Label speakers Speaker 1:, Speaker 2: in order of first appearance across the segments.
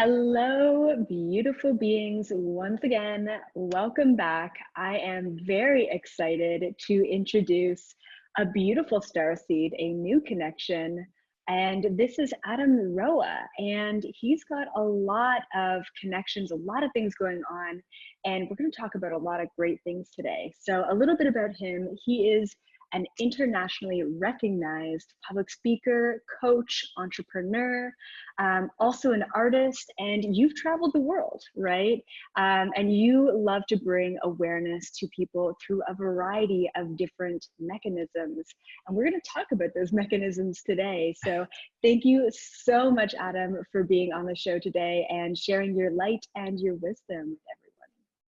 Speaker 1: Hello, beautiful beings. Once again, welcome back. I am very excited to introduce a beautiful starseed, a new connection. And this is Adam Roa. And he's got a lot of connections, a lot of things going on. And we're going to talk about a lot of great things today. So, a little bit about him. He is an internationally recognized public speaker, coach, entrepreneur, also an artist, and you've traveled the world, right? And you love to bring awareness to people through a variety of different mechanisms. And we're going to talk about those mechanisms today. So thank you so much, Adam, for being on the show today and sharing your light and your wisdom with everyone.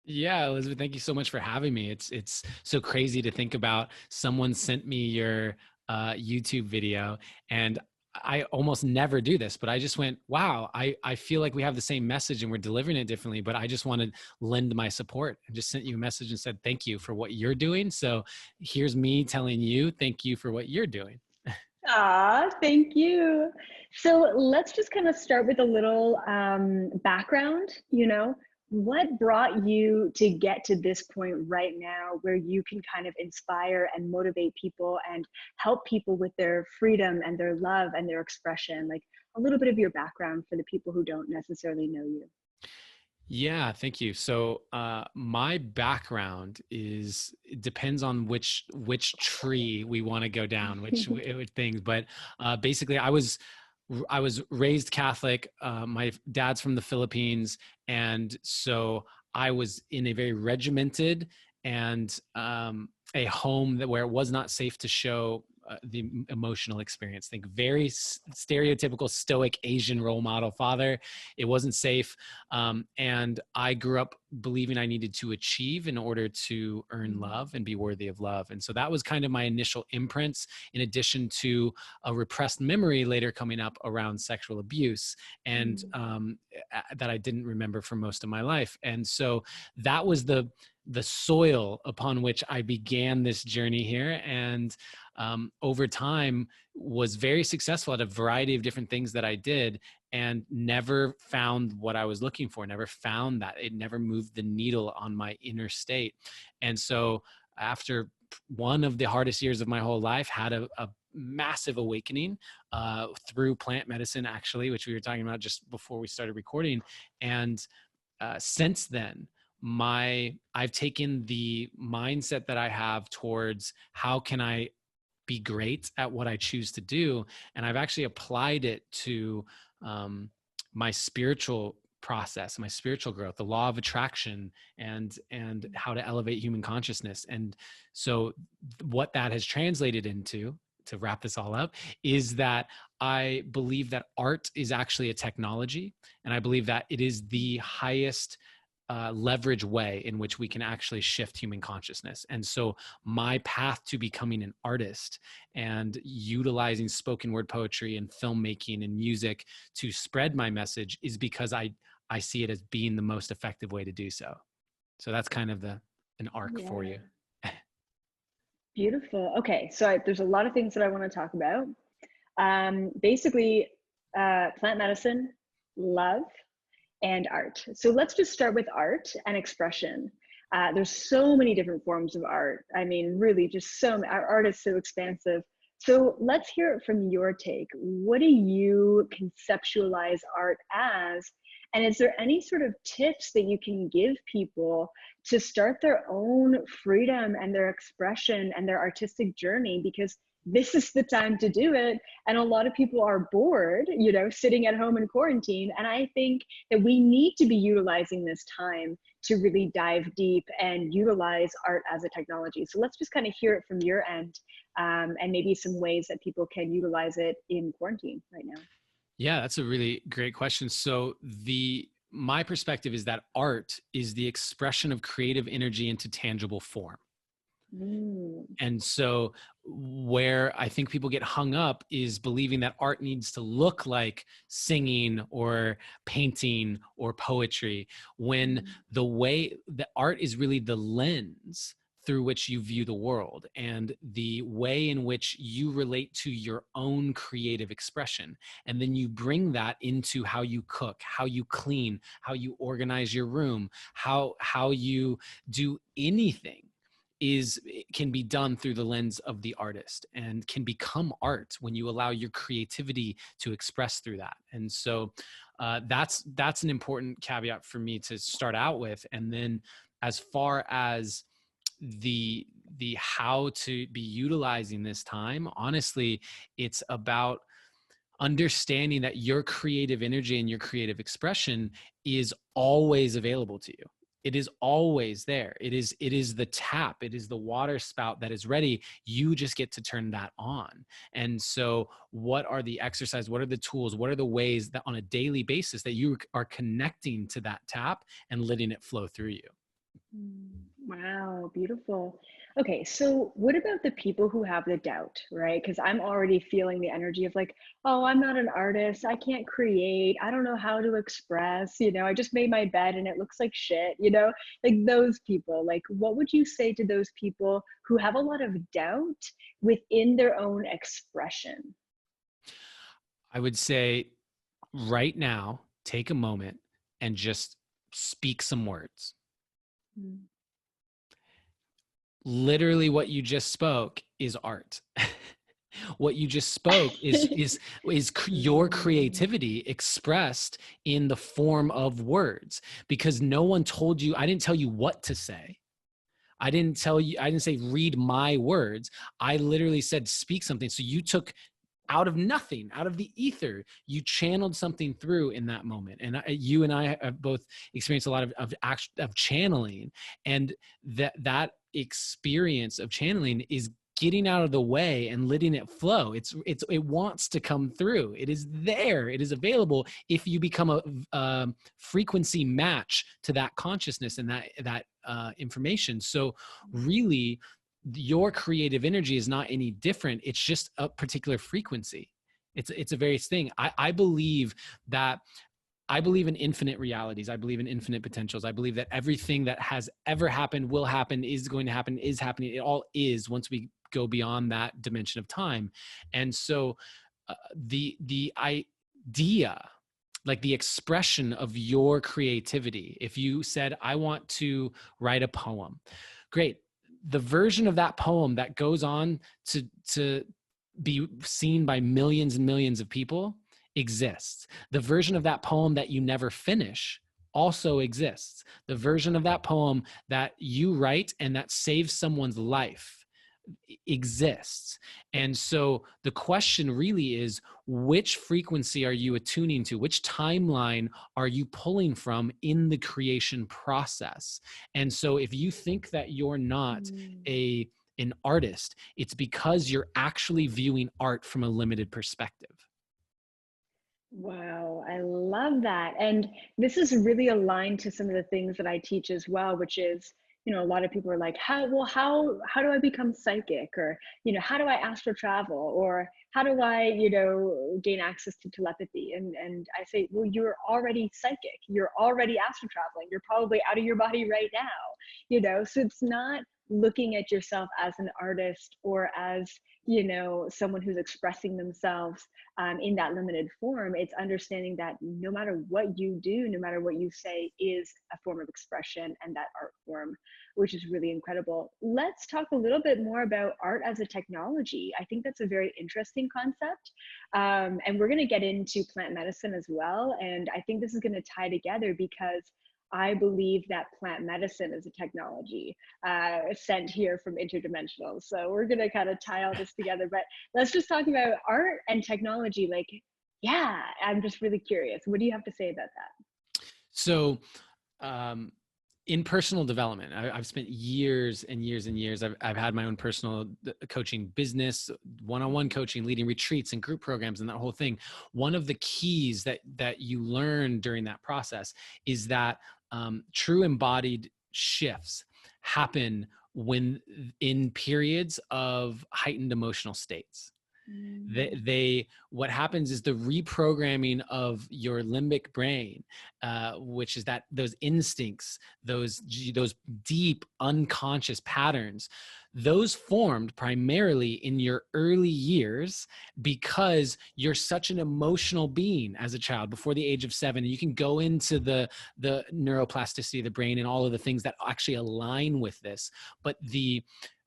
Speaker 2: Yeah, Elizabeth, thank you so much for having me. It's so crazy to think about. Someone sent me your YouTube video, and I almost never do this, but I just went, wow, I feel like we have the same message and we're delivering it differently, but I just want to lend my support and just sent you a message and said, thank you for what you're doing. So here's me telling you, thank you for what you're doing.
Speaker 1: Ah, thank you. So let's just kind of start with a little background. What brought you to get to this point right now where you can kind of inspire and motivate people and help people with their freedom and their love and their expression? Like a little bit of your background for the people who don't necessarily know you.
Speaker 2: Yeah, thank you. So my background is, it depends on which tree we want to go down, which things. But basically, I was raised Catholic. My dad's from the Philippines, and so I was in a very regimented and a home where it was not safe to show the emotional experience. Think very stereotypical stoic Asian role model father. It wasn't safe, and I grew up believing I needed to achieve in order to earn love and be worthy of love. And so that was kind of my initial imprints, in addition to a repressed memory later coming up around sexual abuse, and that I didn't remember for most of my life. And so that was the soil upon which I began this journey here. And over time was very successful at a variety of different things that I did, and never found what I was looking for, never found that. It never moved the needle on my inner state. And so after one of the hardest years of my whole life, had a massive awakening through plant medicine, actually, which we were talking about just before we started recording. And since then, I've taken the mindset that I have towards how can I be great at what I choose to do, and I've actually applied it to my spiritual process, my spiritual growth, the law of attraction, and how to elevate human consciousness. And so what that has translated into, to wrap this all up, is that I believe that art is actually a technology, and I believe that it is the highest leverage way in which we can actually shift human consciousness. And so my path to becoming an artist and utilizing spoken word poetry and filmmaking and music to spread my message is because I see it as being the most effective way to do so. So that's kind of an arc for
Speaker 1: Yeah,
Speaker 2: you.
Speaker 1: beautiful. Okay, so there's a lot of things that I want to talk about. Basically, plant medicine, love, and art. So let's just start with art and expression. There's so many different forms of art. I mean, really, just our art is so expansive. So let's hear it from your take. What do you conceptualize art as? And is there any sort of tips that you can give people to start their own freedom and their expression and their artistic journey? Because this is the time to do it. And a lot of people are bored, sitting at home in quarantine. And I think that we need to be utilizing this time to really dive deep and utilize art as a technology. So let's just kind of hear it from your end, and maybe some ways that people can utilize it in quarantine right now.
Speaker 2: Yeah, that's a really great question. So my perspective is that art is the expression of creative energy into tangible form.
Speaker 1: Mm.
Speaker 2: And so where I think people get hung up is believing that art needs to look like singing or painting or poetry, when the way that art is really the lens through which you view the world and the way in which you relate to your own creative expression. And then you bring that into how you cook, how you clean, how you organize your room, how you do anything can be done through the lens of the artist and can become art when you allow your creativity to express through that. And so that's an important caveat for me to start out with. And then as far as the how to be utilizing this time, honestly, it's about understanding that your creative energy and your creative expression is always available to you. It is always there. It is the tap. It is the water spout that is ready. You just get to turn that on. And so what are the exercises? What are the tools? What are the ways that on a daily basis that you are connecting to that tap and letting it flow through you?
Speaker 1: Wow, beautiful. Okay, so what about the people who have the doubt, right? Because I'm already feeling the energy of like, oh, I'm not an artist. I can't create. I don't know how to express. I just made my bed and it looks like shit, like those people. Like, what would you say to those people who have a lot of doubt within their own expression?
Speaker 2: I would say right now, take a moment and just speak some words.
Speaker 1: Mm.
Speaker 2: Literally what you just spoke is art. What you just spoke is your creativity expressed in the form of words, because no one told you. I didn't tell you what to say. I didn't say read my words. I literally said speak something. So you took out of nothing, out of the ether, you channeled something through in that moment. And you and I have both experienced a lot of channeling, and that experience of channeling is getting out of the way and letting it flow. It wants to come through. It is there. It is available if you become a frequency match to that consciousness and that information. So really, your creative energy is not any different. It's just a particular frequency. It's a various thing. I believe in infinite realities. I believe in infinite potentials. I believe that everything that has ever happened, will happen, is going to happen, is happening. It all is, once we go beyond that dimension of time. And so the idea, like the expression of your creativity, if you said, I want to write a poem, great. The version of that poem that goes on to be seen by millions and millions of people exists. The version of that poem that you never finish also exists. The version of that poem that you write and that saves someone's life exists. And so the question really is, which frequency are you attuning to? Which timeline are you pulling from in the creation process? And so if you think that you're not an artist, it's because you're actually viewing art from a limited perspective.
Speaker 1: Wow, I love that. And this is really aligned to some of the things that I teach as well, which is, a lot of people are like, how do I become psychic? Or, how do I astral travel? Or how do I, gain access to telepathy? And I say, well, you're already psychic. You're already astral traveling. You're probably out of your body right now, so it's not looking at yourself as an artist or as, someone who's expressing themselves in that limited form. It's understanding that no matter what you do, no matter what you say, is a form of expression, and that art form, which is really incredible. Let's talk a little bit more about art as a technology. I think that's a very interesting concept. And we're going to get into plant medicine as well. And I think this is going to tie together because I believe that plant medicine is a technology sent here from interdimensional. So we're going to kind of tie all this together, but let's just talk about art and technology. Like, yeah, I'm just really curious. What do you have to say about that?
Speaker 2: So, in personal development, I've spent years and years and years. I've had my own personal coaching business, one-on-one coaching, leading retreats and group programs and that whole thing. One of the keys that you learn during that process is that true embodied shifts happen when in periods of heightened emotional states.
Speaker 1: Mm.
Speaker 2: What happens is the reprogramming of your limbic brain, which is that those instincts, those deep unconscious patterns, those formed primarily in your early years because you're such an emotional being as a child before the age of 7. And you can go into the neuroplasticity of the brain and all of the things that actually align with this. But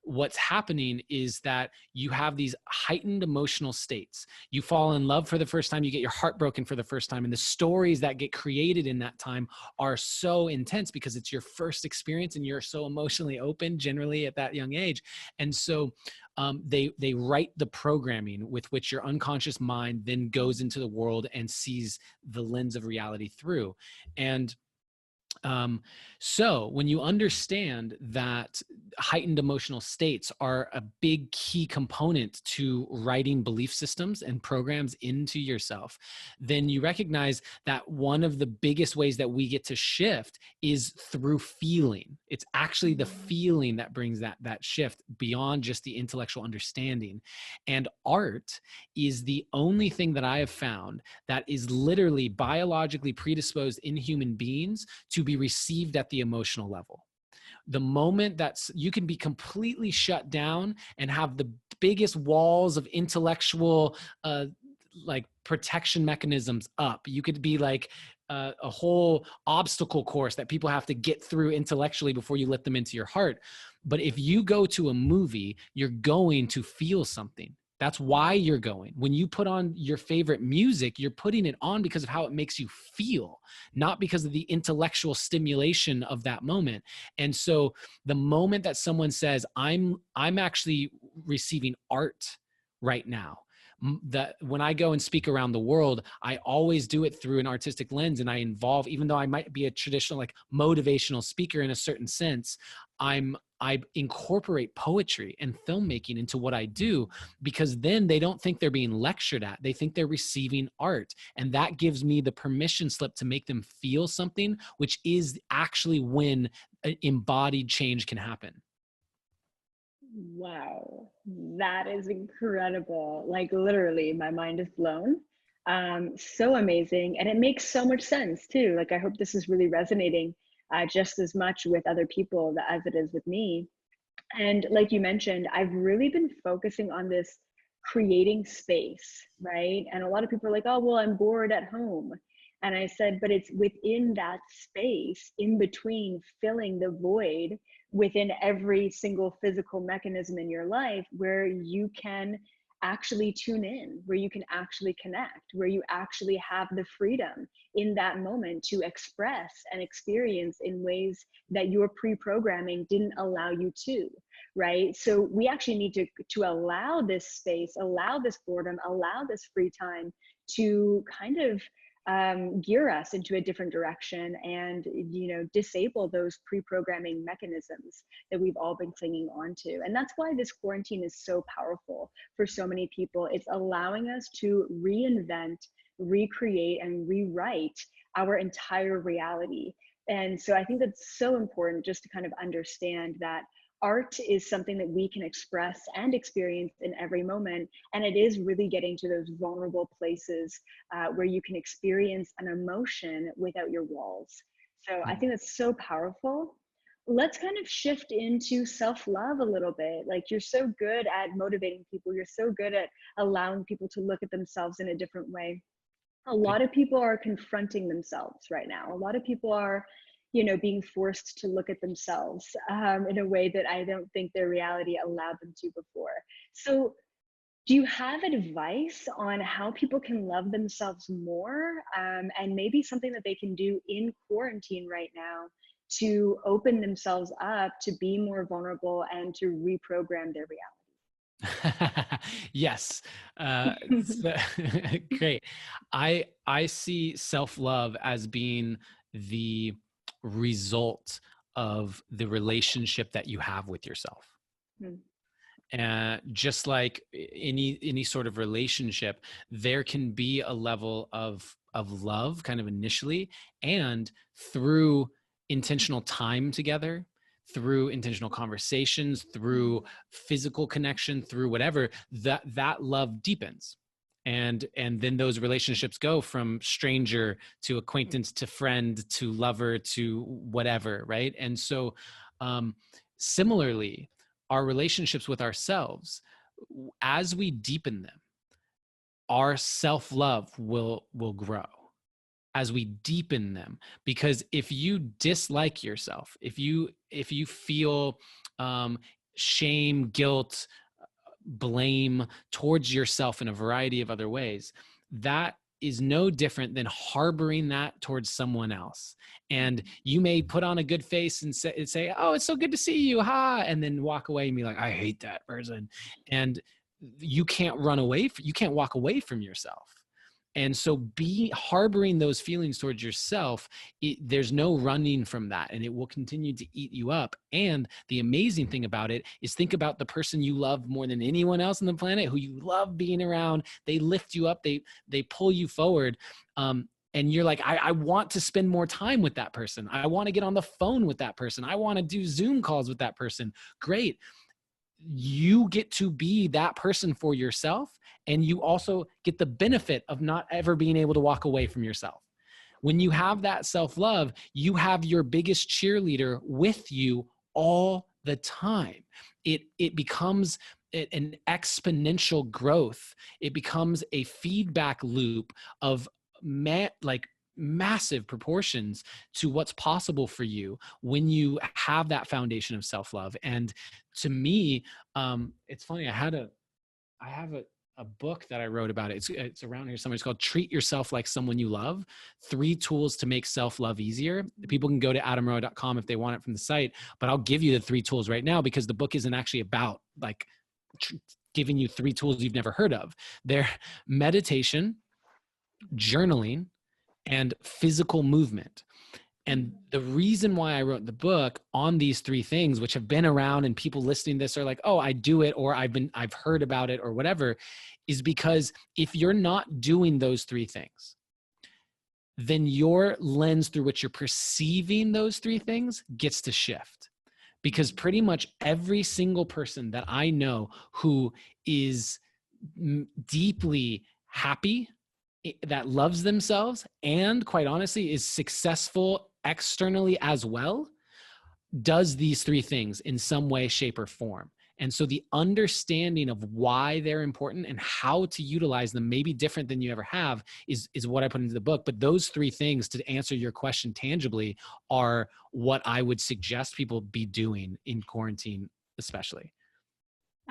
Speaker 2: what's happening is that you have these heightened emotional states. You fall in love for the first time, you get your heart broken for the first time, and the stories that get created in that time are so intense because it's your first experience and you're so emotionally open generally at that young age. And so they write the programming with which your unconscious mind then goes into the world and sees the lens of reality through. And so when you understand that heightened emotional states are a big key component to writing belief systems and programs into yourself, then you recognize that one of the biggest ways that we get to shift is through feeling. It's actually the feeling that brings that shift beyond just the intellectual understanding. And art is the only thing that I have found that is literally biologically predisposed in human beings to be received at the emotional level. The moment that you can be completely shut down and have the biggest walls of intellectual like protection mechanisms up, you could be like a whole obstacle course that people have to get through intellectually before you let them into your heart. But if you go to a movie, you're going to feel something. That's why you're going. When you put on your favorite music, you're putting it on because of how it makes you feel, not because of the intellectual stimulation of that moment. And so the moment that someone says, I'm actually receiving art right now, that when I go and speak around the world, I always do it through an artistic lens, and I involve, even though I might be a traditional like motivational speaker in a certain sense, I incorporate poetry and filmmaking into what I do, because then they don't think they're being lectured at. They think they're receiving art. And that gives me the permission slip to make them feel something, which is actually when embodied change can happen.
Speaker 1: Wow, that is incredible. Like literally, my mind is blown. So amazing. And it makes so much sense too. Like, I hope this is really resonating just as much with other people as it is with me. And like you mentioned, I've really been focusing on this creating space, right? And a lot of people are like, oh, well, I'm bored at home. And I said, but it's within that space, in between filling the void within every single physical mechanism in your life, where you can actually tune in, where you can actually connect, where you actually have the freedom in that moment to express and experience in ways that your pre-programming didn't allow you to, right? So we actually need to allow this space, allow this boredom, allow this free time to kind of gear us into a different direction, and disable those pre-programming mechanisms that we've all been clinging on to. And that's why this quarantine is so powerful for so many people. It's allowing us to reinvent, recreate, and rewrite our entire reality. And so I think that's so important, just to kind of understand that art is something that we can express and experience in every moment. And it is really getting to those vulnerable places where you can experience an emotion without your walls. So I think that's so powerful. Let's kind of shift into self-love a little bit. Like, you're so good at motivating people. You're so good at allowing people to look at themselves in a different way. A lot of people are confronting themselves right now. A lot of people are being forced to look at themselves in a way that I don't think their reality allowed them to before. So do you have advice on how people can love themselves more, and maybe something that they can do in quarantine right now to open themselves up to be more vulnerable and to reprogram their
Speaker 2: Yes. So, great. I see self-love as being the result of the relationship that you have with yourself.
Speaker 1: reality?
Speaker 2: And just like any sort of relationship, there can be a level of love kind of initially, and through intentional time together, through intentional conversations, through physical connection, through whatever, that love deepens. And then those relationships go from stranger to acquaintance to friend to lover to whatever, right? And so similarly, our relationships with ourselves, as we deepen them, our self-love will grow as we deepen them. Because if you dislike yourself, if you feel shame, guilt, blame towards yourself in a variety of other ways, that is no different than harboring that towards someone else. And you may put on a good face and say, oh, it's so good to see you, ha, and then walk away and be like, I hate that person. And you can't run away, you can't walk away from yourself. And so harboring those feelings towards yourself, there's no running from that, and it will continue to eat you up. And the amazing thing about it is, think about the person you love more than anyone else on the planet, who you love being around. They lift you up, they pull you forward. And you're like, I want to spend more time with that person. I want to get on the phone with that person. I want to do Zoom calls with that person. Great. You get to be that person for yourself, and you also get the benefit of not ever being able to walk away from yourself. When you have that self-love, you have your biggest cheerleader with you all the time. It becomes an exponential growth. It becomes a feedback loop of massive proportions to what's possible for you when you have that foundation of self-love. And to me, it's funny, I have a book that I wrote about it. It's around here somewhere. It's called Treat Yourself Like Someone You Love: 3 Tools to Make Self-Love Easier. People can go to adamroa.com if they want it from the site, but I'll give you the 3 tools right now, because the book isn't actually about like giving you 3 tools you've never heard of. They're meditation, journaling, and physical movement. And the reason why I wrote the book on these 3 things, which have been around, and people listening to this are like, oh, I do it, or I've heard about it, or whatever, is because if you're not doing those 3 things, then your lens through which you're perceiving those 3 things gets to shift. Because pretty much every single person that I know who is deeply happy, that loves themselves, and quite honestly is successful externally as well, does these 3 things in some way, shape, or form. And so the understanding of why they're important and how to utilize them may be different than you ever have is what I put into the book. But those 3 things, to answer your question tangibly, are what I would suggest people be doing in quarantine, especially.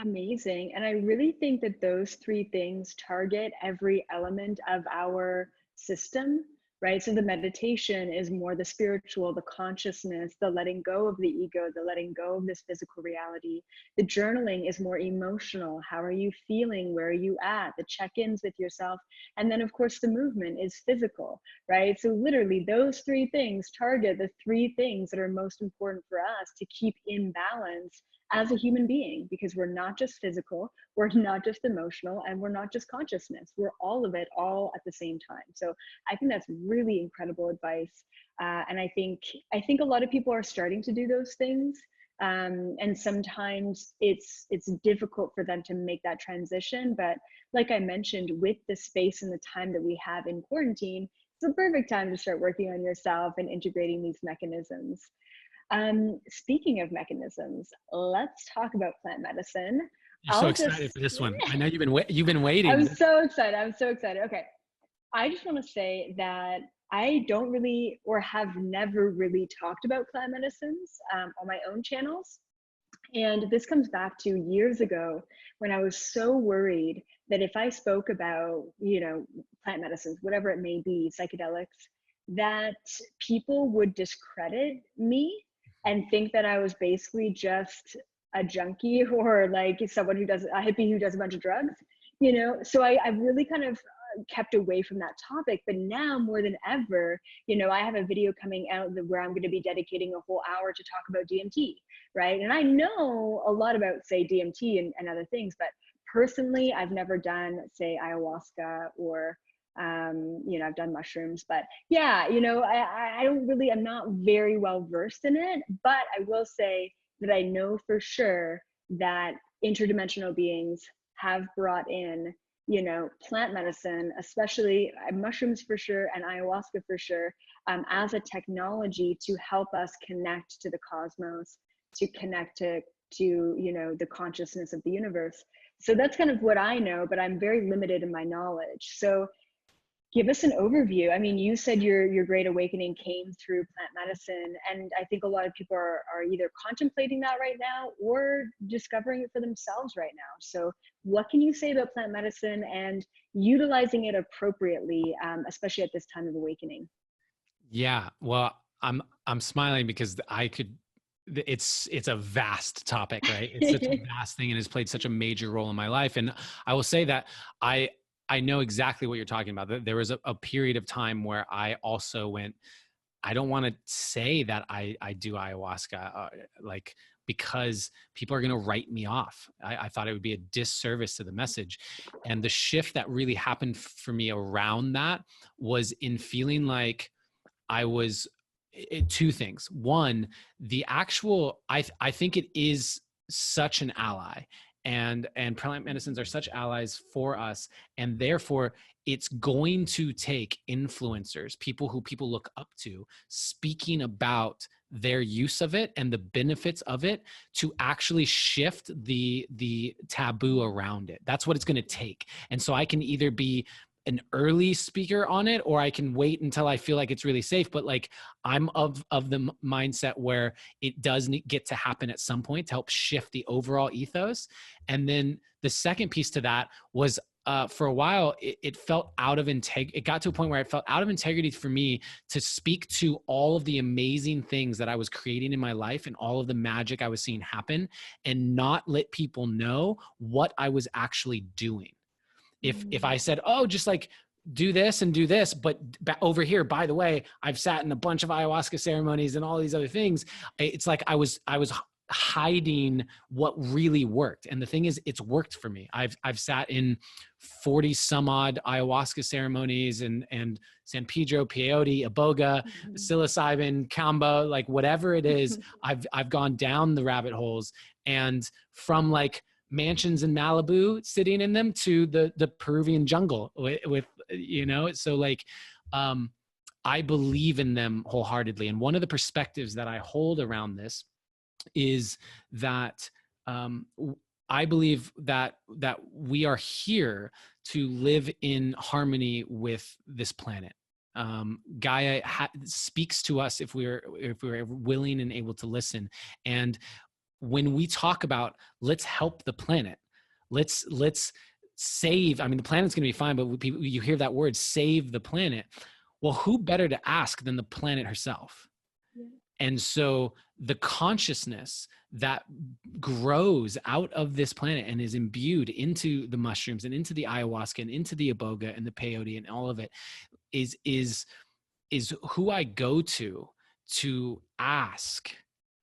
Speaker 1: Amazing. And I really think that those 3 things target every element of our system, right? So the meditation is more the spiritual, the consciousness, the letting go of the ego, the letting go of this physical reality. The journaling is more emotional. How are you feeling? Where are you at? The check-ins with yourself. And then of course the movement is physical, right? So literally those 3 things target the 3 things that are most important for us to keep in balance as a human being, because we're not just physical, we're not just emotional, and we're not just consciousness. We're all of it, all at the same time. So I think that's really incredible advice. And I think a lot of people are starting to do those things. And sometimes it's difficult for them to make that transition. But like I mentioned, with the space and the time that we have in quarantine, it's a perfect time to start working on yourself and integrating these mechanisms. Speaking of mechanisms, let's talk about plant medicine.
Speaker 2: You're so excited for this one. I know you've been waiting.
Speaker 1: I'm so excited. I'm so excited. Okay. I just want to say that I don't really, or have never really talked about plant medicines on my own channels. And this comes back to years ago when I was so worried that if I spoke about, plant medicines, whatever it may be, psychedelics, that people would discredit me and think that I was basically just a junkie, or like someone a hippie who does a bunch of drugs, So I really kind of kept away from that topic. But now more than ever, I have a video coming out where I'm going to be dedicating a whole hour to talk about DMT, right? And I know a lot about, say, DMT and other things, but personally, I've never done, say, ayahuasca or You know, I've done mushrooms, but yeah, you know, I don't really, I'm not very well versed in it, but I will say that I know for sure that interdimensional beings have brought in, you know, plant medicine, especially mushrooms for sure, and ayahuasca for sure, as a technology to help us connect to the cosmos, to connect to, you know, the consciousness of the universe. So that's kind of what I know, but I'm very limited in my knowledge. So give us an overview. I mean, you said your great awakening came through plant medicine, and I think a lot of people are either contemplating that right now or discovering it for themselves right now. So what can you say about plant medicine and utilizing it appropriately, especially at this time of awakening?
Speaker 2: Yeah, well, I'm smiling because it's a vast topic, right? It's such a vast thing and has played such a major role in my life. And I will say that I know exactly what you're talking about. There was a period of time where I also went, I don't want to say that I do ayahuasca, like, because people are going to write me off. I thought it would be a disservice to the message. And the shift that really happened for me around that was in feeling like I was two things. One, the actual, I think it is such an ally, and plant medicines are such allies for us, and therefore it's going to take influencers, people who people look up to, speaking about their use of it and the benefits of it to actually shift the taboo around it. That's what it's going to take. And so I can either be an early speaker on it, or I can wait until I feel like it's really safe. But like, I'm of the mindset where it does get to happen at some point to help shift the overall ethos. And then the second piece to that was, for a while, it felt out of integrity. It got to a point where it felt out of integrity for me to speak to all of the amazing things that I was creating in my life and all of the magic I was seeing happen, and not let people know what I was actually doing. If I said, oh, just like do this and do this, but over here, by the way, I've sat in a bunch of ayahuasca ceremonies and all these other things, it's like I was hiding what really worked. And the thing is, it's worked for me. I've sat in 40 some odd ayahuasca ceremonies and San Pedro, peyote, iboga, psilocybin, combo, like whatever it is, I've gone down the rabbit holes, and from like mansions in Malibu sitting in them to the Peruvian jungle with you know, so like, I believe in them wholeheartedly. And one of the perspectives that I hold around this is that, I believe that we are here to live in harmony with this planet. Gaia speaks to us if we're willing and able to listen. And when we talk about let's help the planet, let's save, I mean, the planet's going to be fine, but people, you hear that word, save the planet. Well, who better to ask than the planet herself? Yeah. And so the consciousness that grows out of this planet and is imbued into the mushrooms and into the ayahuasca and into the iboga and the peyote and all of it is who I go to ask,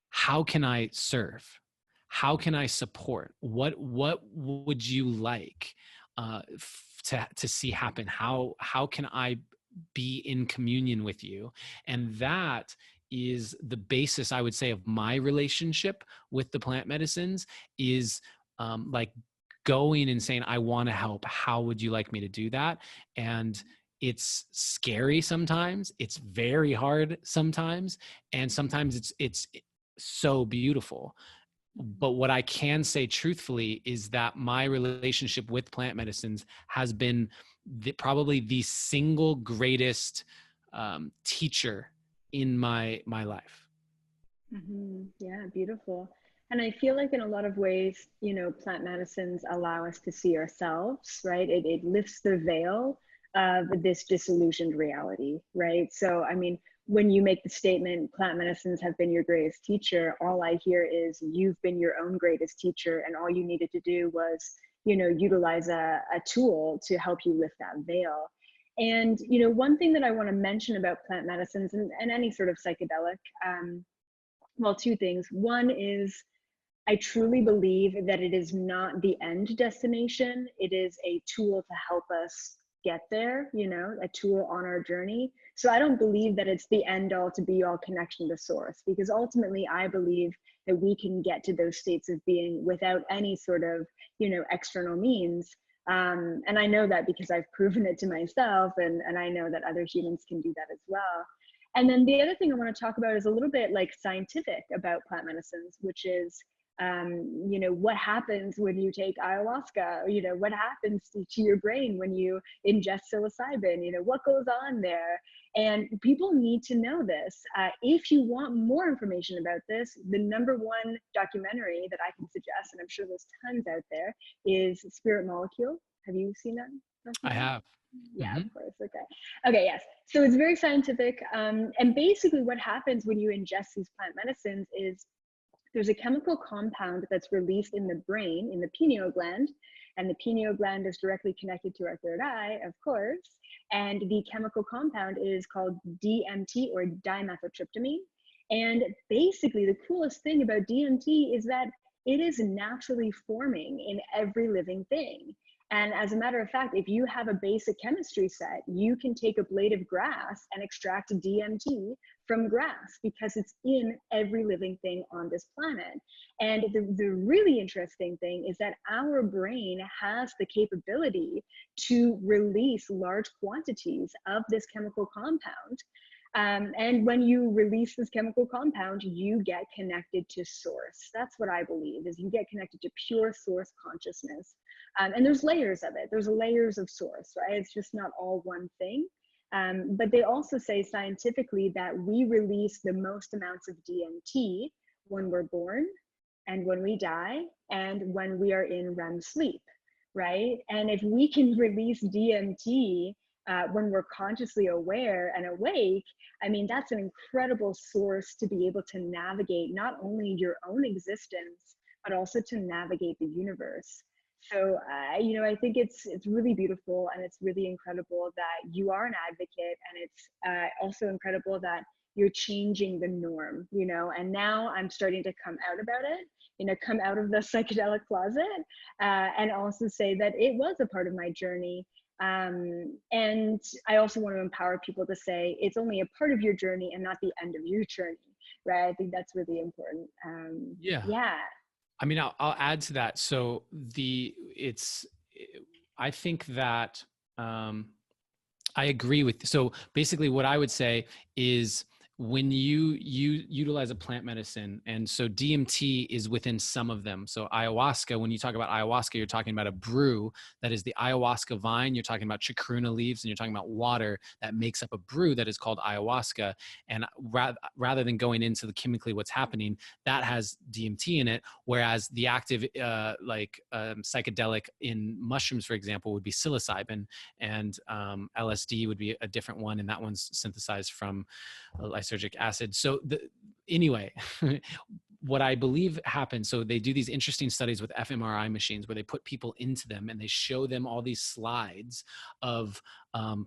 Speaker 2: how can I serve? How can I support? What would you like to see happen? How can I be in communion with you? And that is the basis, I would say, of my relationship with the plant medicines, is like going and saying, I want to help. How would you like me to do that? And it's scary sometimes. It's very hard sometimes. And sometimes it's so beautiful. But what I can say truthfully is that my relationship with plant medicines has been probably the single greatest teacher in my life.
Speaker 1: Yeah, beautiful. And I feel like in a lot of ways, you know, plant medicines allow us to see ourselves, right? It lifts the veil of this disillusioned reality, right? So, I mean, when you make the statement, plant medicines have been your greatest teacher, all I hear is you've been your own greatest teacher, and all you needed to do was, you know, utilize a tool to help you lift that veil. And, you know, one thing that I want to mention about plant medicines and any sort of psychedelic, well, two things. One is I truly believe that it is not the end destination. It is a tool to help us get there, you know, a tool on our journey. So I don't believe that it's the end all to be all connection to source, because ultimately I believe that we can get to those states of being without any sort of, you know, external means. And I know that because I've proven it to myself, and I know that other humans can do that as well. And then the other thing I want to talk about is a little bit like scientific about plant medicines, which is, you know, what happens when you take ayahuasca? You know, what happens to your brain when you ingest psilocybin? You know, what goes on there? And people need to know this. If you want more information about this, the number one documentary that I can suggest, and I'm sure there's tons out there, is Spirit Molecule. Have you seen that
Speaker 2: I
Speaker 1: documentary?
Speaker 2: have.
Speaker 1: Yeah,
Speaker 2: Mm-hmm.
Speaker 1: of course. Okay, yes. So it's very scientific. And basically what happens when you ingest these plant medicines is there's a chemical compound that's released in the brain, in the pineal gland, and the pineal gland is directly connected to our third eye, of course. And the chemical compound is called DMT, or dimethyltryptamine. And basically the coolest thing about DMT is that it is naturally forming in every living thing. And as a matter of fact, if you have a basic chemistry set, you can take a blade of grass and extract DMT from grass, because it's in every living thing on this planet. And the really interesting thing is that our brain has the capability to release large quantities of this chemical compound. And when you release this chemical compound, you get connected to source. That's what I believe, is you get connected to pure source consciousness. And there's layers of it. There's layers of source, right? It's just not all one thing. But they also say scientifically that we release the most amounts of DMT when we're born, and when we die, and when we are in REM sleep, right? And if we can release DMT when we're consciously aware and awake, I mean, that's an incredible source to be able to navigate not only your own existence, but also to navigate the universe. So, you know, I think it's really beautiful, and it's really incredible that you are an advocate, and it's also incredible that you're changing the norm, you know, and now I'm starting to come out about it, you know, come out of the psychedelic closet, and also say that it was a part of my journey. And I also want to empower people to say it's only a part of your journey and not the end of your journey, right? I think that's really important.
Speaker 2: Yeah.
Speaker 1: Yeah.
Speaker 2: I mean, I'll add to that. So I think that, I agree with, so basically what I would say is, when you utilize a plant medicine, and so DMT is within some of them. So ayahuasca, when you talk about ayahuasca, you're talking about a brew that is the ayahuasca vine. You're talking about chacruna leaves, and you're talking about water that makes up a brew that is called ayahuasca. And rather than going into the chemically what's happening, that has DMT in it. Whereas the active, psychedelic in mushrooms, for example, would be psilocybin, and LSD would be a different one, and that one's synthesized from lysergic acid. So anyway, what I believe happens, so they do these interesting studies with fMRI machines where they put people into them and they show them all these slides of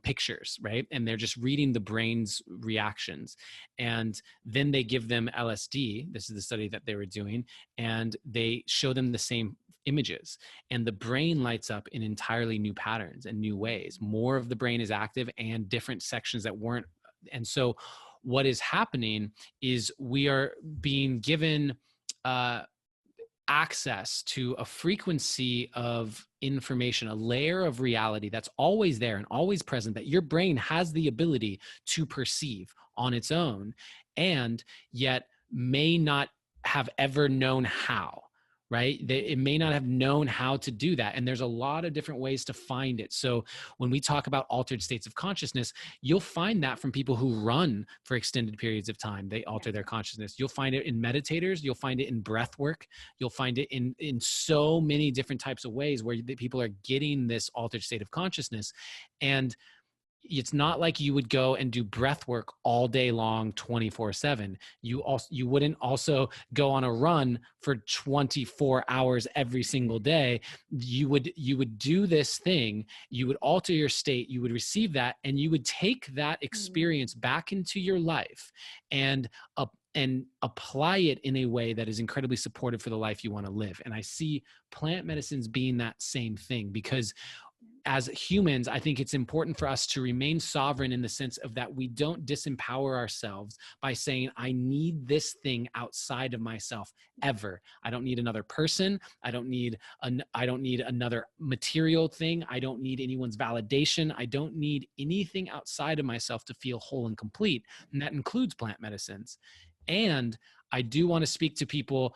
Speaker 2: pictures, right? And they're just reading the brain's reactions. And then they give them LSD. This is the study that they were doing. And they show them the same images, and the brain lights up in entirely new patterns and new ways. More of the brain is active, and different sections that weren't. And so what is happening is we are being given access to a frequency of information, a layer of reality that's always there and always present, that your brain has the ability to perceive on its own, and yet may not have ever known how. Right? It may not have known how to do that. And there's a lot of different ways to find it. So when we talk about altered states of consciousness, you'll find that from people who run for extended periods of time. They alter their consciousness. You'll find it in meditators. You'll find it in breath work. You'll find it in so many different types of ways where people are getting this altered state of consciousness. And it's not like you would go and do breath work all day long, 24/7. You wouldn't also go on a run for 24 hours every single day. You would do this thing, you would alter your state, you would receive that, and you would take that experience back into your life and apply it in a way that is incredibly supportive for the life you want to live. And I see plant medicines being that same thing, because as humans, I think it's important for us to remain sovereign in the sense of that we don't disempower ourselves by saying, I need this thing outside of myself ever. I don't need another person. I don't need another material thing. I don't need anyone's validation. I don't need anything outside of myself to feel whole and complete. And that includes plant medicines. And I do want to speak to people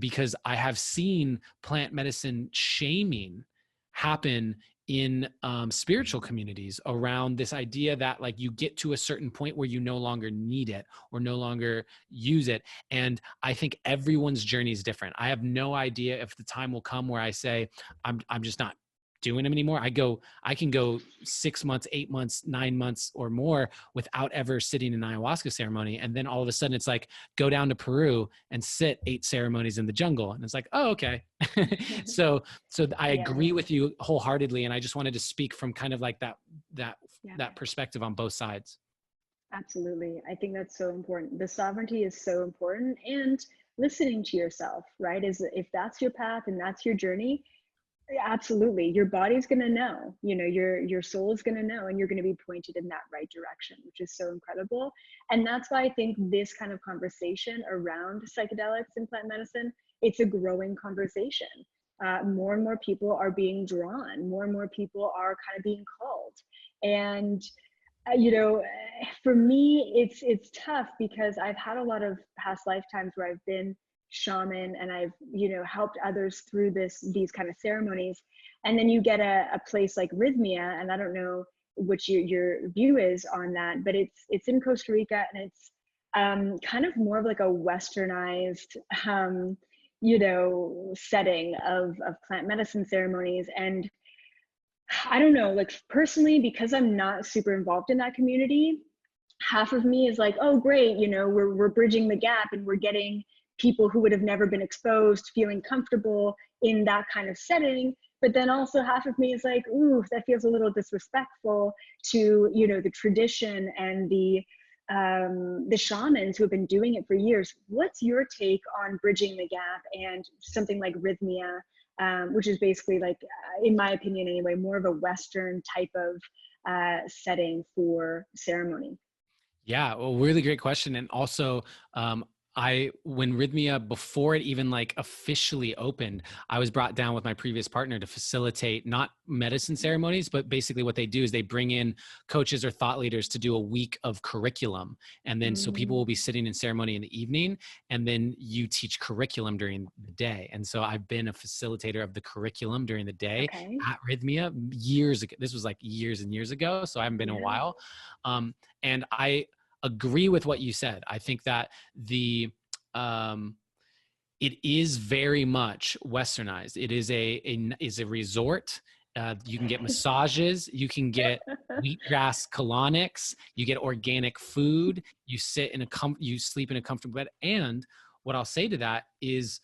Speaker 2: because I have seen plant medicine shaming happen in spiritual communities around this idea that like you get to a certain point where you no longer need it or no longer use it. And I think everyone's journey is different. I have no idea if the time will come where I say, I'm just not doing them anymore. I can go 6 months, 8 months, 9 months or more without ever sitting in an ayahuasca ceremony. And then all of a sudden it's like, go down to Peru and sit 8 ceremonies in the jungle. And it's like, oh, okay. So I agree with you wholeheartedly. And I just wanted to speak from kind of like that perspective on both sides.
Speaker 1: Absolutely. I think that's so important. The sovereignty is so important, and listening to yourself, right? If that's your path and that's your journey, absolutely, your body's going to know, your soul is going to know, and you're going to be pointed in that right direction, which is so incredible. And that's why I think this kind of conversation around psychedelics and plant medicine, it's a growing conversation. More and more people are being drawn, more and more people are kind of being called. And for me, it's tough because I've had a lot of past lifetimes where I've been shaman and I've helped others through these kind of ceremonies, and then you get a place like Rhythmia, and I don't know what your view is on that, but it's in Costa Rica, and it's kind of more of like a westernized setting of plant medicine ceremonies. And I don't know, like personally, because I'm not super involved in that community, half of me is like, oh great, we're bridging the gap and we're getting people who would have never been exposed feeling comfortable in that kind of setting. But then also half of me is like, ooh, that feels a little disrespectful to the tradition and the shamans who have been doing it for years. What's your take on bridging the gap and something like Rhythmia, which is basically like, in my opinion anyway, more of a Western type of setting for ceremony?
Speaker 2: Yeah, well, really great question. And also, when Rhythmia, before it even like officially opened, I was brought down with my previous partner to facilitate not medicine ceremonies, but basically what they do is they bring in coaches or thought leaders to do a week of curriculum. And then so people will be sitting in ceremony in the evening, and then you teach curriculum during the day. And so I've been a facilitator of the curriculum during the day at Rhythmia years ago. This was like years and years ago, so I haven't been in a while. And I agree with what you said. I think that it is very much westernized. It is a resort. You can get massages, you can get wheatgrass colonics, you get organic food, you sleep in a comfortable bed. And what I'll say to that is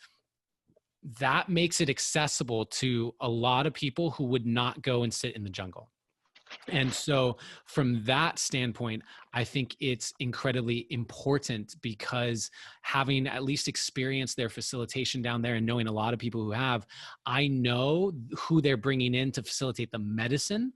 Speaker 2: that makes it accessible to a lot of people who would not go and sit in the jungle. And so from that standpoint, I think it's incredibly important, because having at least experienced their facilitation down there and knowing a lot of people who have, I know who they're bringing in to facilitate the medicine.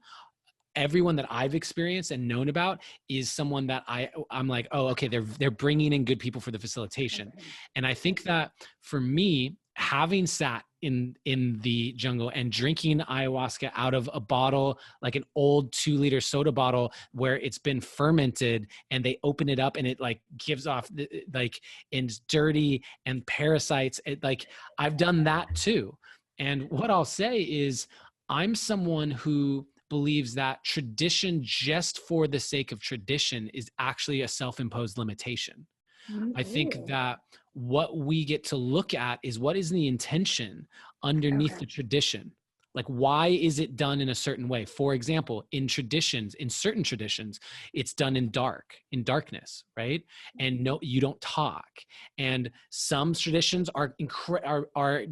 Speaker 2: Everyone that I've experienced and known about is someone that I'm like, oh, okay, they're bringing in good people for the facilitation. And I think that for me, having sat in the jungle and drinking ayahuasca out of a bottle, like an old 2-liter soda bottle where it's been fermented, and they open it up and it like gives off like, and it's dirty and parasites. I've done that too. And what I'll say is I'm someone who believes that tradition just for the sake of tradition is actually a self-imposed limitation. I think that what we get to look at is what is the intention underneath the tradition. Like, why is it done in a certain way? For example, in certain traditions, it's done in darkness, right? And no, you don't talk. And some traditions are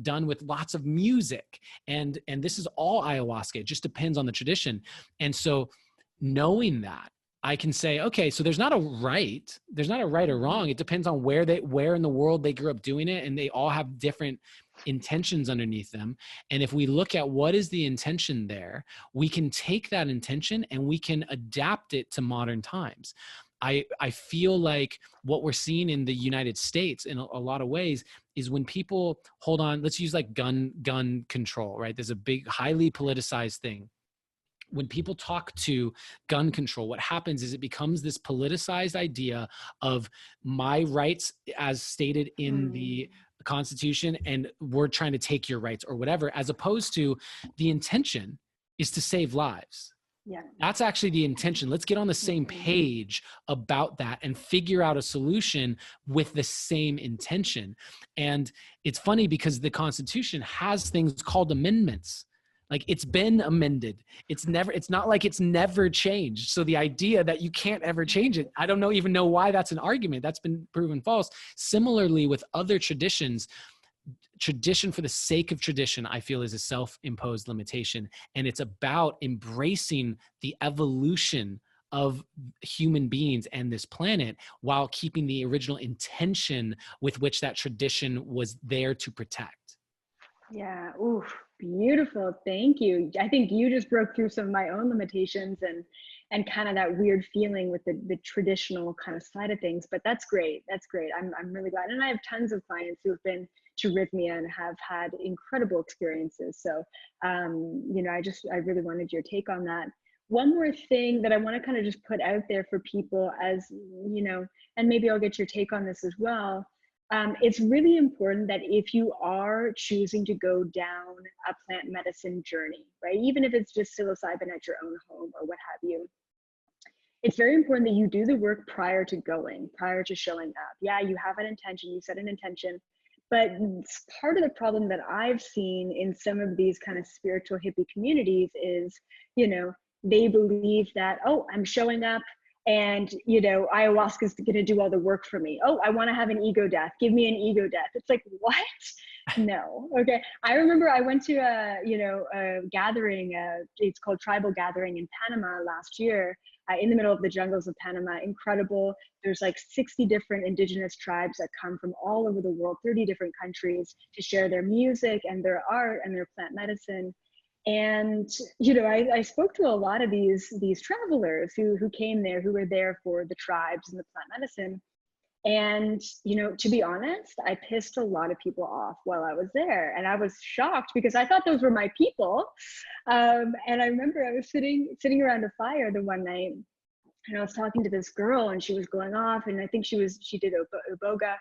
Speaker 2: done with lots of music. And this is all ayahuasca. It just depends on the tradition. And so knowing that, I can say, okay, so there's not a right or wrong. It depends on where in the world they grew up doing it. And they all have different intentions underneath them. And if we look at what is the intention there, we can take that intention and we can adapt it to modern times. I feel like what we're seeing in the United States in a lot of ways is when people hold on, let's use like gun control, right? There's a big, highly politicized thing. When people talk to gun control, what happens is it becomes this politicized idea of my rights as stated in the Constitution, and we're trying to take your rights or whatever, as opposed to the intention is to save lives.
Speaker 1: Yeah.
Speaker 2: That's actually the intention. Let's get on the same page about that and figure out a solution with the same intention. And it's funny because the Constitution has things called amendments. Like, it's been amended. It's not like it's never changed. So the idea that you can't ever change it, I don't even know why that's an argument. That's been proven false. Similarly with other traditions, tradition for the sake of tradition, I feel, is a self-imposed limitation. And it's about embracing the evolution of human beings and this planet while keeping the original intention with which that tradition was there to protect.
Speaker 1: Yeah. Ooh, beautiful. Thank you. I think you just broke through some of my own limitations and kind of that weird feeling with the traditional kind of side of things. But that's great. That's great. I'm really glad. And I have tons of clients who have been to Rhythmia and have had incredible experiences. So, you know, I really wanted your take on that. One more thing that I want to kind of just put out there for people, as you know, and maybe I'll get your take on this as well. It's really important that if you are choosing to go down a plant medicine journey, right, even if it's just psilocybin at your own home or what have you, it's very important that you do the work prior to showing up. Yeah, you have an intention, you set an intention, but part of the problem that I've seen in some of these kind of spiritual hippie communities is, you know, they believe that, oh, I'm showing up and, you know, ayahuasca is going to do all the work for me. Oh, I want to have an ego death. Give me an ego death. It's like, what? No. Okay. I remember I went to a gathering, it's called Tribal Gathering in Panama last year, in the middle of the jungles of Panama. Incredible. There's like 60 different indigenous tribes that come from all over the world, 30 different countries, to share their music and their art and their plant medicine. And, you know, I spoke to a lot of these travelers who came there, who were there for the tribes and the plant medicine. And, you know, to be honest, I pissed a lot of people off while I was there. And I was shocked because I thought those were my people. And I remember I was sitting around a fire the one night, and I was talking to this girl, and she was going off, and I think she did Iboga.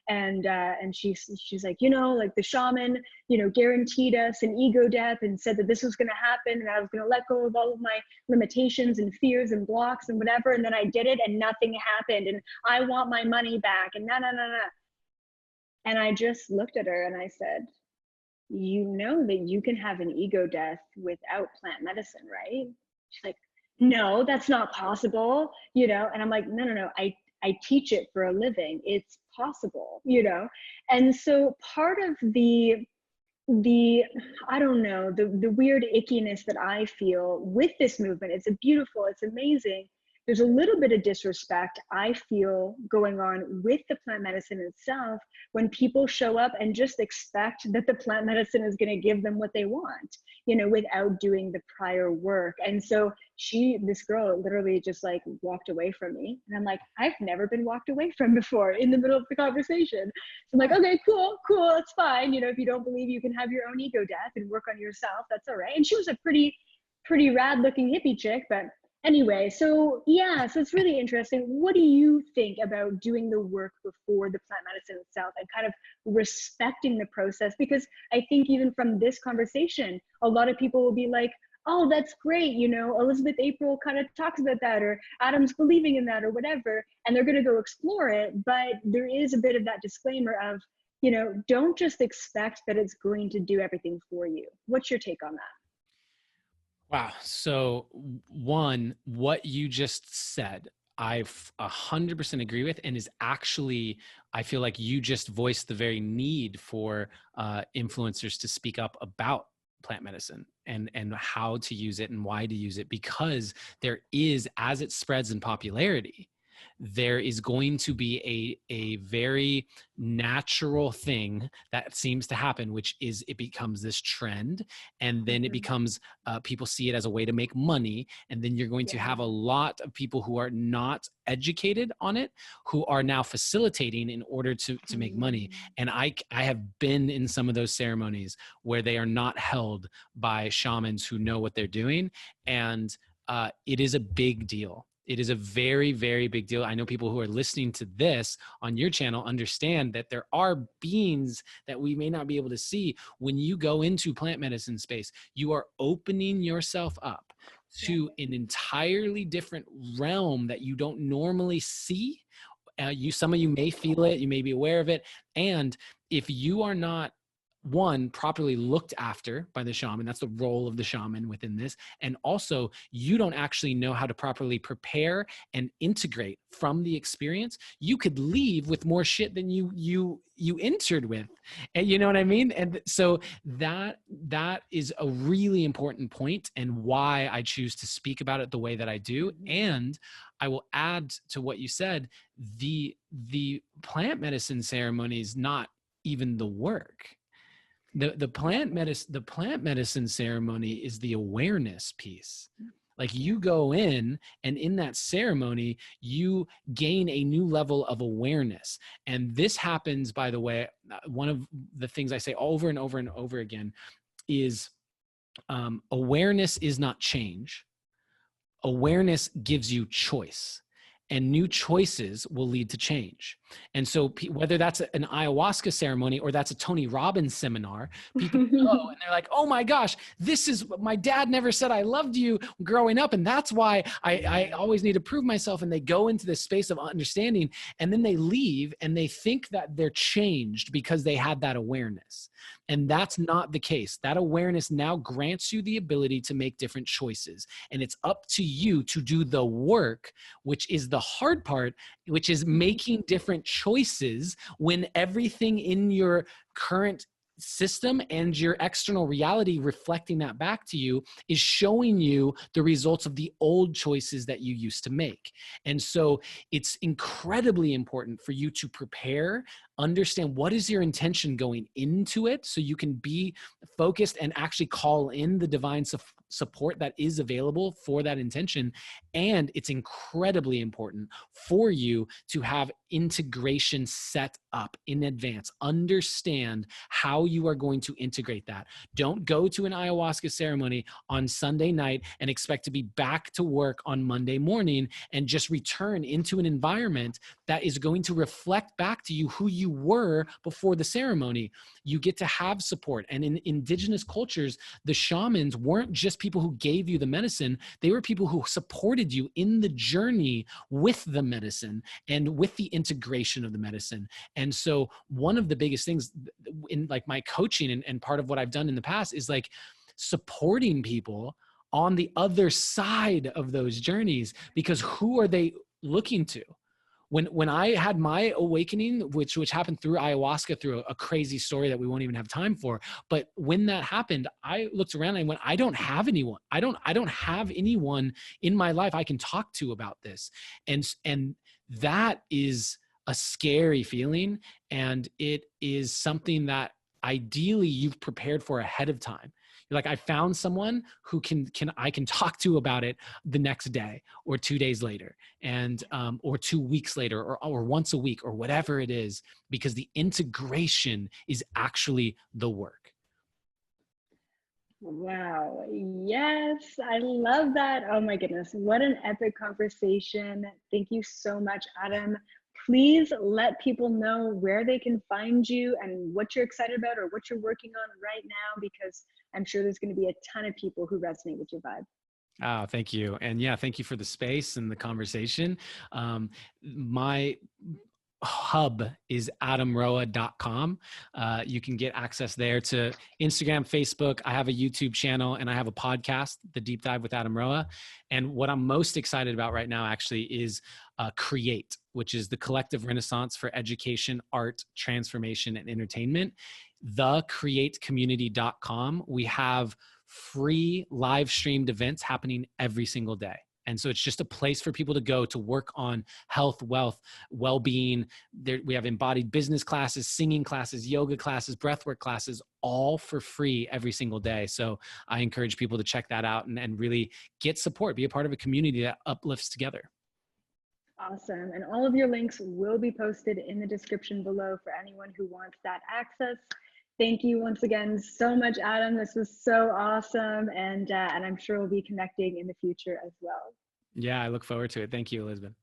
Speaker 1: And she's like, you know, like the shaman, you know, guaranteed us an ego death and said that this was going to happen, and I was going to let go of all of my limitations and fears and blocks and whatever. And then I did it and nothing happened, and I want my money back, and no. And I just looked at her and I said, you know that you can have an ego death without plant medicine, right? She's like, no, that's not possible, you know? And I'm like, no, I teach it for a living. It's possible, you know? And so part of the I don't know, the weird ickiness that I feel with this movement, it's amazing. There's a little bit of disrespect I feel going on with the plant medicine itself when people show up and just expect that the plant medicine is going to give them what they want, you know, without doing the prior work. And so this girl literally just like walked away from me. And I'm like, I've never been walked away from before in the middle of the conversation. So I'm like, okay, cool, it's fine. You know, if you don't believe you can have your own ego death and work on yourself, that's all right. And she was a pretty rad looking hippie chick, but anyway, so yeah, so it's really interesting. What do you think about doing the work before the plant medicine itself and kind of respecting the process? Because I think even from this conversation, a lot of people will be like, oh, that's great, you know, Elizabeth April kind of talks about that, or Adam's believing in that, or whatever, and they're going to go explore it. But there is a bit of that disclaimer of, you know, don't just expect that it's going to do everything for you. What's your take on that?
Speaker 2: Wow. So one, what you just said, I 100% agree with, and is actually, I feel like you just voiced the very need for influencers to speak up about plant medicine and how to use it and why to use it, because there is, as it spreads in popularity, there is going to be a very natural thing that seems to happen, which is it becomes this trend, and then it becomes people see it as a way to make money, and then you're going to have a lot of people who are not educated on it, who are now facilitating in order to make money. And I have been in some of those ceremonies where they are not held by shamans who know what they're doing, and it is a big deal. It is a very, very big deal. I know people who are listening to this on your channel understand that there are beings that we may not be able to see. When you go into plant medicine space, you are opening yourself up to an entirely different realm that you don't normally see. Some of you may feel it, you may be aware of it. And if you are not, one, properly looked after by the shaman, that's the role of the shaman within this, and also you don't actually know how to properly prepare and integrate from the experience, you could leave with more shit than you entered with. And you know what I mean? And so that is a really important point, and why I choose to speak about it the way that I do. And I will add to what you said, the plant medicine ceremony is not even the work. The plant medicine ceremony is the awareness piece. Like, you go in, and in that ceremony, you gain a new level of awareness. And this happens, by the way, one of the things I say over and over and over again is awareness is not change. Awareness gives you choice. And new choices will lead to change. And so whether that's an ayahuasca ceremony or that's a Tony Robbins seminar, people go and they're like, oh my gosh, this is, my dad never said I loved you growing up, and that's why I always need to prove myself. And they go into this space of understanding, and then they leave and they think that they're changed because they had that awareness. And that's not the case. That awareness now grants you the ability to make different choices. And it's up to you to do the work, which is the hard part, which is making different choices when everything in your current system and your external reality reflecting that back to you is showing you the results of the old choices that you used to make. And so it's incredibly important for you to prepare, understand what is your intention going into it, so you can be focused and actually call in the divine support that is available for that intention. And it's incredibly important for you to have integration set up in advance. Understand how you are going to integrate that. Don't go to an ayahuasca ceremony on Sunday night and expect to be back to work on Monday morning and just return into an environment that is going to reflect back to you who you were before the ceremony. You get to have support. And in indigenous cultures, the shamans weren't just people who gave you the medicine. They were people who supported you in the journey with the medicine and with the integration of the medicine. And so one of the biggest things in like my coaching and part of what I've done in the past is like supporting people on the other side of those journeys, because who are they looking to? When I had my awakening, which happened through ayahuasca, through a crazy story that we won't even have time for, but when that happened, I looked around and went, I don't have anyone. I don't have anyone in my life I can talk to about this. And that is a scary feeling. And it is something that ideally you've prepared for ahead of time. Like, I found someone who I can talk to about it the next day or 2 days later, and or 2 weeks later, or once a week, or whatever it is, because the integration is actually the work.
Speaker 1: Wow. Yes, I love that. Oh my goodness. What an epic conversation. Thank you so much, Adam. Please let people know where they can find you and what you're excited about or what you're working on right now, because I'm sure there's going to be a ton of people who resonate with your vibe.
Speaker 2: Oh, thank you. And yeah, thank you for the space and the conversation. hub is adamroa.com. You can get access there to Instagram, Facebook. I have a YouTube channel and I have a podcast, The Deep Dive with Adam Roa. And what I'm most excited about right now actually is Create, which is the collective renaissance for education, art, transformation, and entertainment. Thecreatecommunity.com. We have free live streamed events happening every single day. And so it's just a place for people to go to work on health, wealth, well-being. We have embodied business classes, singing classes, yoga classes, breathwork classes, all for free every single day. So I encourage people to check that out and really get support, be a part of a community that uplifts together.
Speaker 1: Awesome. And all of your links will be posted in the description below for anyone who wants that access. Thank you once again so much, Adam. This was so awesome. And I'm sure we'll be connecting in the future as well.
Speaker 2: Yeah, I look forward to it. Thank you, Elizabeth.